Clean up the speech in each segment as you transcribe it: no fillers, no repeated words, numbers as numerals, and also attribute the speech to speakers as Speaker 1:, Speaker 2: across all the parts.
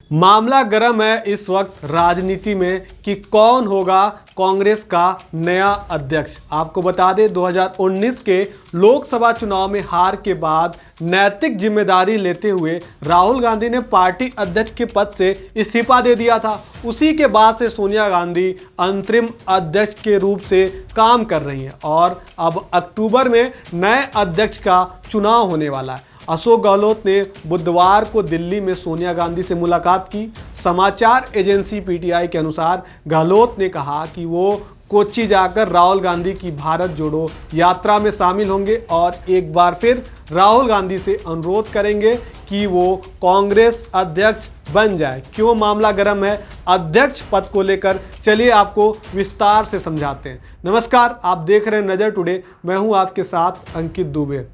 Speaker 1: मामला गर्म है इस वक्त राजनीति में कि कौन होगा कांग्रेस का नया अध्यक्ष। आपको बता दें 2019 के लोकसभा चुनाव में हार के बाद नैतिक जिम्मेदारी लेते हुए राहुल गांधी ने पार्टी अध्यक्ष के पद से इस्तीफा दे दिया था। उसी के बाद से सोनिया गांधी अंतरिम अध्यक्ष के रूप से काम कर रही हैं और अब अक्टूबर में नए अध्यक्ष का चुनाव होने वाला है। अशोक गहलोत ने बुधवार को दिल्ली में सोनिया गांधी से मुलाकात की। समाचार एजेंसी पीटीआई के अनुसार गहलोत ने कहा कि वो कोच्चि जाकर राहुल गांधी की भारत जोड़ो यात्रा में शामिल होंगे और एक बार फिर राहुल गांधी से अनुरोध करेंगे कि वो कांग्रेस अध्यक्ष बन जाए। क्यों मामला गर्म है अध्यक्ष पद को लेकर, चलिए आपको विस्तार से समझाते हैं। नमस्कार, आप देख रहे हैं नजर टुडे। मैं हूं आपके साथ अंकित दुबे।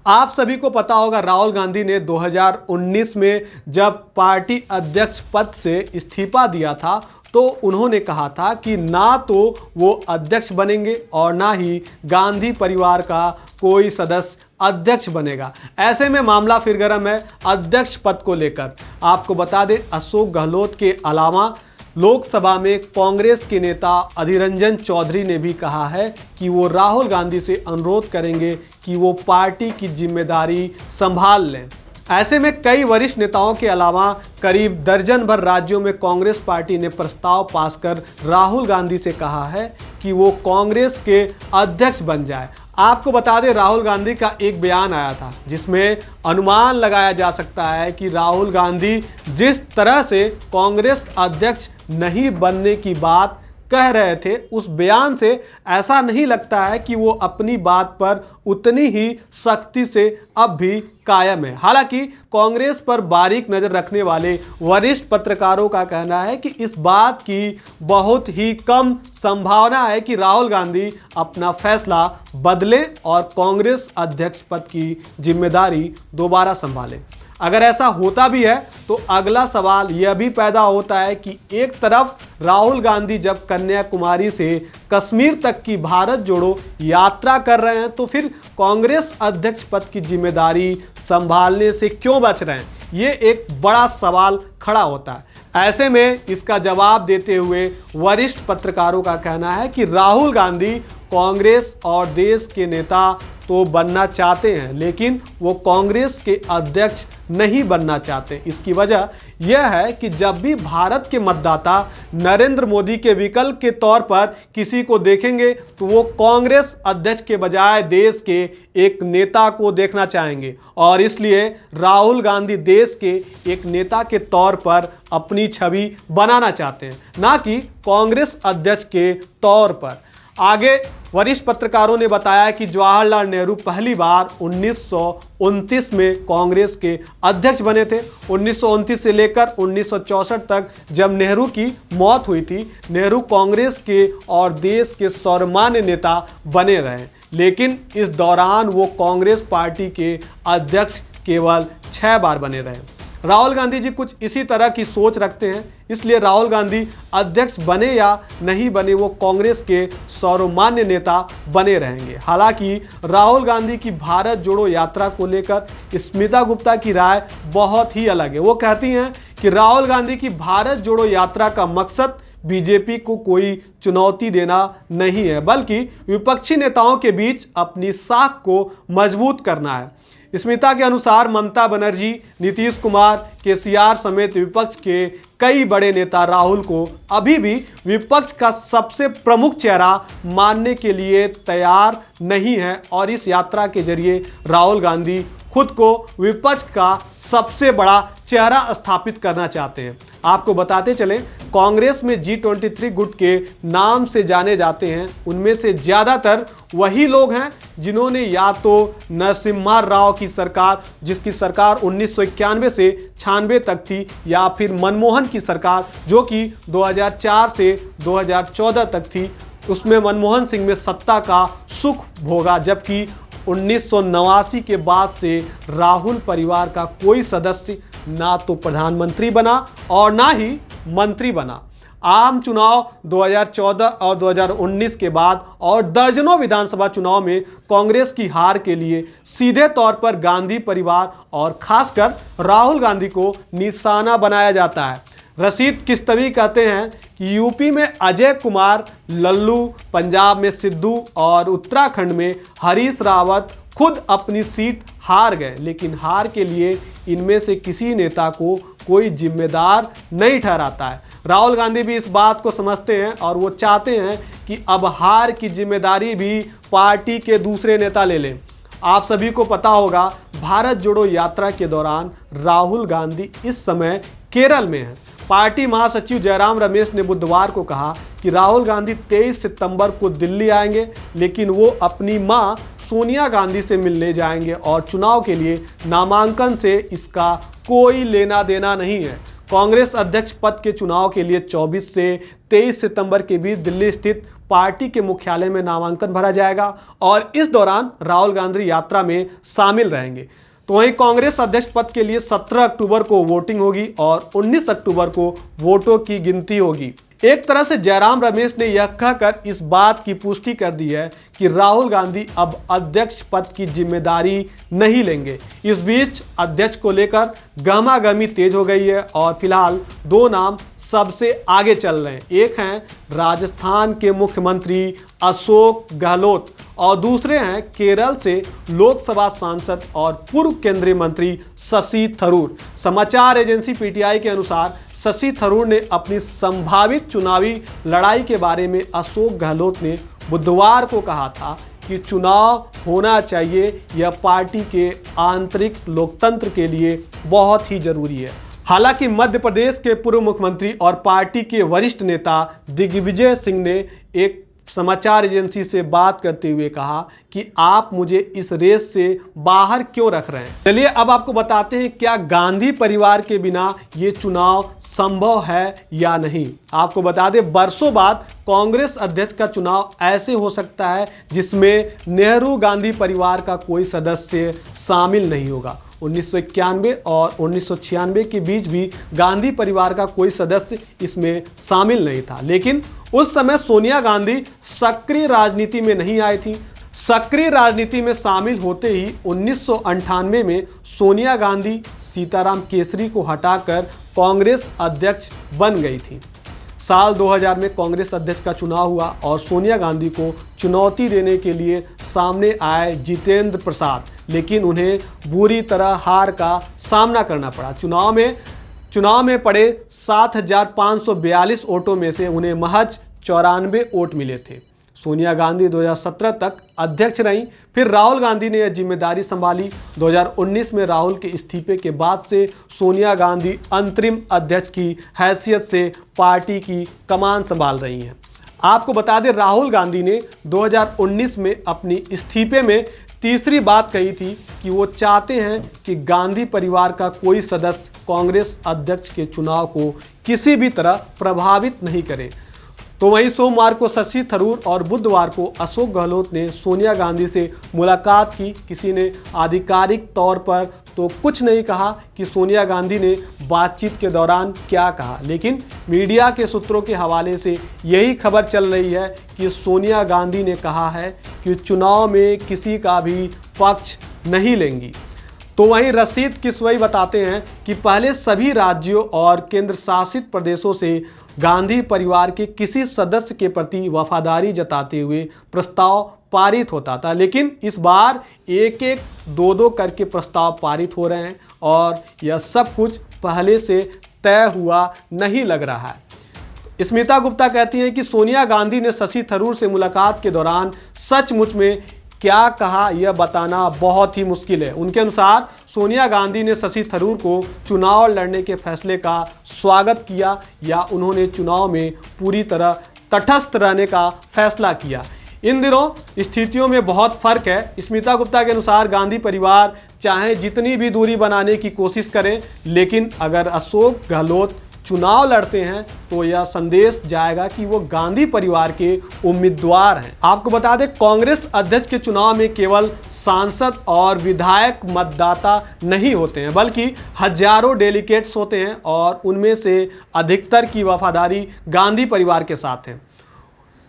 Speaker 1: आप सभी को पता होगा राहुल गांधी ने 2019 में जब पार्टी अध्यक्ष पद से इस्तीफा दिया था तो उन्होंने कहा था कि ना तो वो अध्यक्ष बनेंगे और ना ही गांधी परिवार का कोई सदस्य अध्यक्ष बनेगा। ऐसे में मामला फिर गर्म है अध्यक्ष पद को लेकर। आपको बता दें अशोक गहलोत के अलावा लोकसभा में कांग्रेस के नेता अधीर रंजन चौधरी ने भी कहा है कि वो राहुल गांधी से अनुरोध करेंगे कि वो पार्टी की जिम्मेदारी संभाल लें। ऐसे में कई वरिष्ठ नेताओं के अलावा करीब दर्जन भर राज्यों में कांग्रेस पार्टी ने प्रस्ताव पास कर राहुल गांधी से कहा है कि वो कांग्रेस के अध्यक्ष बन जाए। आपको बता दें राहुल गांधी का एक बयान आया था जिसमें अनुमान लगाया जा सकता है कि राहुल गांधी जिस तरह से कांग्रेस अध्यक्ष नहीं बनने की बात कह रहे थे, उस बयान से ऐसा नहीं लगता है कि वो अपनी बात पर उतनी ही सख्ती से अब भी कायम है। हालांकि कांग्रेस पर बारीक नजर रखने वाले वरिष्ठ पत्रकारों का कहना है कि इस बात की बहुत ही कम संभावना है कि राहुल गांधी अपना फैसला बदलें और कांग्रेस अध्यक्ष पद की जिम्मेदारी दोबारा संभालें। अगर ऐसा होता भी है तो अगला सवाल यह भी पैदा होता है कि एक तरफ राहुल गांधी जब कन्याकुमारी से कश्मीर तक की भारत जोड़ो यात्रा कर रहे हैं तो फिर कांग्रेस अध्यक्ष पद की जिम्मेदारी संभालने से क्यों बच रहे हैं, ये एक बड़ा सवाल खड़ा होता है। ऐसे में इसका जवाब देते हुए वरिष्ठ पत्रकारों का कहना है कि राहुल गांधी कांग्रेस और देश के नेता तो बनना चाहते हैं लेकिन वो कांग्रेस के अध्यक्ष नहीं बनना चाहते। इसकी वजह यह है कि जब भी भारत के मतदाता नरेंद्र मोदी के विकल्प के तौर पर किसी को देखेंगे तो वो कांग्रेस अध्यक्ष के बजाय देश के एक नेता को देखना चाहेंगे और इसलिए राहुल गांधी देश के एक नेता के तौर पर अपनी छवि बनाना चाहते हैं, ना कि कांग्रेस अध्यक्ष के तौर पर। आगे वरिष्ठ पत्रकारों ने बताया कि जवाहरलाल नेहरू पहली बार 1929 में कांग्रेस के अध्यक्ष बने थे। 1929 से लेकर 1964 तक जब नेहरू की मौत हुई थी, नेहरू कांग्रेस के और देश के सर्वमान्य नेता बने रहे, लेकिन इस दौरान वो कांग्रेस पार्टी के अध्यक्ष केवल 6 बार बने रहे। राहुल गांधी जी कुछ इसी तरह की सोच रखते हैं, इसलिए राहुल गांधी अध्यक्ष बने या नहीं बने वो कांग्रेस के सर्वमान्य नेता बने रहेंगे। हालांकि राहुल गांधी की भारत जोड़ो यात्रा को लेकर स्मिता गुप्ता की राय बहुत ही अलग है। वो कहती हैं कि राहुल गांधी की भारत जोड़ो यात्रा का मकसद बीजेपी को कोई चुनौती देना नहीं है, बल्कि विपक्षी नेताओं के बीच अपनी साख को मजबूत करना है। स्मिता के अनुसार ममता बनर्जी, नीतीश कुमार, केसीआर समेत विपक्ष के कई बड़े नेता राहुल को अभी भी विपक्ष का सबसे प्रमुख चेहरा मानने के लिए तैयार नहीं है और इस यात्रा के जरिए राहुल गांधी खुद को विपक्ष का सबसे बड़ा चेहरा स्थापित करना चाहते हैं। आपको बताते चलें कांग्रेस में G23 गुट के नाम से जाने जाते हैं, उनमें से ज़्यादातर वही लोग हैं जिन्होंने या तो नरसिम्हा राव की सरकार, जिसकी सरकार 1991 से 96 तक थी, या फिर मनमोहन की सरकार जो कि 2004 से 2014 तक थी, उसमें मनमोहन सिंह में सत्ता का सुख भोगा, जबकि 1989 के बाद से राहुल परिवार का कोई सदस्य ना तो प्रधानमंत्री बना और ना ही मंत्री बना। आम चुनाव 2014 और 2019 के बाद और दर्जनों विधानसभा चुनाव में कांग्रेस की हार के लिए सीधे तौर पर गांधी परिवार और खासकर राहुल गांधी को निशाना बनाया जाता है। रशीद किश्तवी कहते हैं कि यूपी में अजय कुमार लल्लू, पंजाब में सिद्धू और उत्तराखंड में हरीश रावत खुद अपनी सीट हार गए, लेकिन हार के लिए इनमें से किसी नेता को कोई जिम्मेदार नहीं ठहराता है। राहुल गांधी भी इस बात को समझते हैं और वो चाहते हैं कि अब हार की जिम्मेदारी भी पार्टी के दूसरे नेता ले लें। आप सभी को पता होगा, भारत जोड़ो यात्रा के दौरान राहुल गांधी इस समय केरल में हैं। पार्टी महासचिव जयराम रमेश ने बुधवार को कहा कि राहुल गांधी 23 सितंबर को दिल्ली आएंगे, लेकिन वो अपनी मां सोनिया गांधी से मिलने जाएंगे और चुनाव के लिए नामांकन से इसका कोई लेना देना नहीं है। कांग्रेस अध्यक्ष पद के चुनाव के लिए 24 से 23 सितंबर के बीच दिल्ली स्थित पार्टी के मुख्यालय में नामांकन भरा जाएगा और इस दौरान राहुल गांधी यात्रा में शामिल रहेंगे। तो वहीं कांग्रेस अध्यक्ष पद के लिए 17 अक्टूबर को वोटिंग होगी और 19 अक्टूबर को वोटों की गिनती होगी। एक तरह से जयराम रमेश ने यह कहकर इस बात की पुष्टि कर दी है कि राहुल गांधी अब अध्यक्ष पद की जिम्मेदारी नहीं लेंगे। इस बीच अध्यक्ष को लेकर गहमागहमी तेज हो गई है और फिलहाल दो नाम सबसे आगे चल रहे हैं। एक हैं राजस्थान के मुख्यमंत्री अशोक गहलोत और दूसरे हैं केरल से लोकसभा सांसद और पूर्व केंद्रीय मंत्री शशि थरूर। समाचार एजेंसी पीटीआई के अनुसार शशि थरूर ने अपनी संभावित चुनावी लड़ाई के बारे में अशोक गहलोत ने बुधवार को कहा था कि चुनाव होना चाहिए, यह पार्टी के आंतरिक लोकतंत्र के लिए बहुत ही जरूरी है। हालांकि मध्य प्रदेश के पूर्व मुख्यमंत्री और पार्टी के वरिष्ठ नेता दिग्विजय सिंह ने एक समाचार एजेंसी से बात करते हुए कहा कि आप मुझे इस रेस से बाहर क्यों रख रहे हैं। चलिए अब आपको बताते हैं क्या गांधी परिवार के बिना ये चुनाव संभव है या नहीं। आपको बता दें, बरसों बाद कांग्रेस अध्यक्ष का चुनाव ऐसे हो सकता है जिसमें नेहरू गांधी परिवार का कोई सदस्य शामिल नहीं होगा। 1991 और 1996 के बीच भी गांधी परिवार का कोई सदस्य इसमें शामिल नहीं था, लेकिन उस समय सोनिया गांधी सक्रिय राजनीति में नहीं आई थी। सक्रिय राजनीति में शामिल होते ही 1998 में सोनिया गांधी सीताराम केसरी को हटाकर कांग्रेस अध्यक्ष बन गई थी। साल 2000 में कांग्रेस अध्यक्ष का चुनाव हुआ और सोनिया गांधी को चुनौती देने के लिए सामने आए जितेंद्र प्रसाद, लेकिन उन्हें बुरी तरह हार का सामना करना पड़ा। चुनाव में पड़े 7,542 वोटों में से उन्हें महज 94 वोट मिले थे। सोनिया गांधी 2017 तक अध्यक्ष रहीं, फिर राहुल गांधी ने यह जिम्मेदारी संभाली। 2019 में राहुल के इस्तीफे के बाद से सोनिया गांधी अंतरिम अध्यक्ष की हैसियत से पार्टी की कमान संभाल रही हैं। आपको बता दें, राहुल गांधी ने 2019 में अपनी इस्तीफे में तीसरी बात कही थी कि वो चाहते हैं कि गांधी परिवार का कोई सदस्य कांग्रेस अध्यक्ष के चुनाव को किसी भी तरह प्रभावित नहीं करे। तो वहीं सोमवार को शशि थरूर और बुधवार को अशोक गहलोत ने सोनिया गांधी से मुलाकात की। किसी ने आधिकारिक तौर पर तो कुछ नहीं कहा कि सोनिया गांधी ने बातचीत के दौरान क्या कहा, लेकिन मीडिया के सूत्रों के हवाले से यही खबर चल रही है कि सोनिया गांधी ने कहा है कि चुनाव में किसी का भी पक्ष नहीं लेंगी। तो वहीं रशीद किश्तवी बताते हैं कि पहले सभी राज्यों और केंद्र शासित प्रदेशों से गांधी परिवार के किसी सदस्य के प्रति वफादारी जताते हुए प्रस्ताव पारित होता था, लेकिन इस बार एक एक दो करके प्रस्ताव पारित हो रहे हैं और यह सब कुछ पहले से तय हुआ नहीं लग रहा है। स्मिता गुप्ता कहती हैं कि सोनिया गांधी ने शशि थरूर से मुलाकात के दौरान सचमुच में क्या कहा यह बताना बहुत ही मुश्किल है। उनके अनुसार सोनिया गांधी ने शशि थरूर को चुनाव लड़ने के फैसले का स्वागत किया या उन्होंने चुनाव में पूरी तरह तटस्थ रहने का फैसला किया। इन दिनों स्थितियों में बहुत फर्क है। स्मिता गुप्ता के अनुसार गांधी परिवार चाहे जितनी भी दूरी बनाने की कोशिश करें, लेकिन अगर अशोक गहलोत चुनाव लड़ते हैं तो यह संदेश जाएगा कि वो गांधी परिवार के उम्मीदवार हैं। आपको बता दें, कांग्रेस अध्यक्ष के चुनाव में केवल सांसद और विधायक मतदाता नहीं होते हैं, बल्कि हजारों डेलीगेट्स होते हैं और उनमें से अधिकतर की वफादारी गांधी परिवार के साथ है।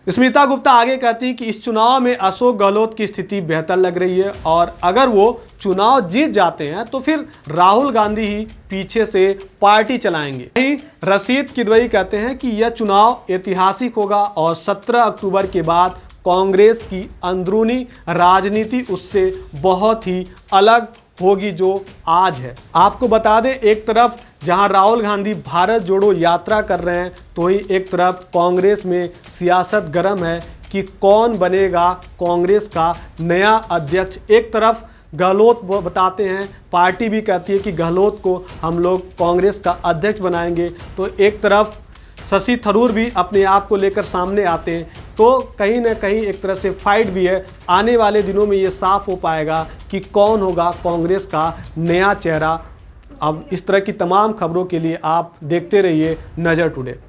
Speaker 1: स्मिता गुप्ता आगे कहती कि इस चुनाव में अशोक गहलोत की स्थिति बेहतर लग रही है और अगर वो चुनाव जीत जाते हैं तो फिर राहुल गांधी ही पीछे से पार्टी चलाएंगे। वहीं रशीद किदवई कहते हैं कि यह चुनाव ऐतिहासिक होगा और 17 अक्टूबर के बाद कांग्रेस की अंदरूनी राजनीति उससे बहुत ही अलग होगी जो आज है। आपको बता दें, एक तरफ जहां राहुल गांधी भारत जोड़ो यात्रा कर रहे हैं तो ही एक तरफ कांग्रेस में सियासत गर्म है कि कौन बनेगा कांग्रेस का नया अध्यक्ष। एक तरफ गहलोत बताते हैं, पार्टी भी कहती है कि गहलोत को हम लोग कांग्रेस का अध्यक्ष बनाएंगे, तो एक तरफ शशि थरूर भी अपने आप को लेकर सामने आते हैं। तो कहीं ना कहीं एक तरह से फाइट भी है। आने वाले दिनों में ये साफ हो पाएगा कि कौन होगा कांग्रेस का नया चेहरा। अब इस तरह की तमाम खबरों के लिए आप देखते रहिए नज़र टुडे।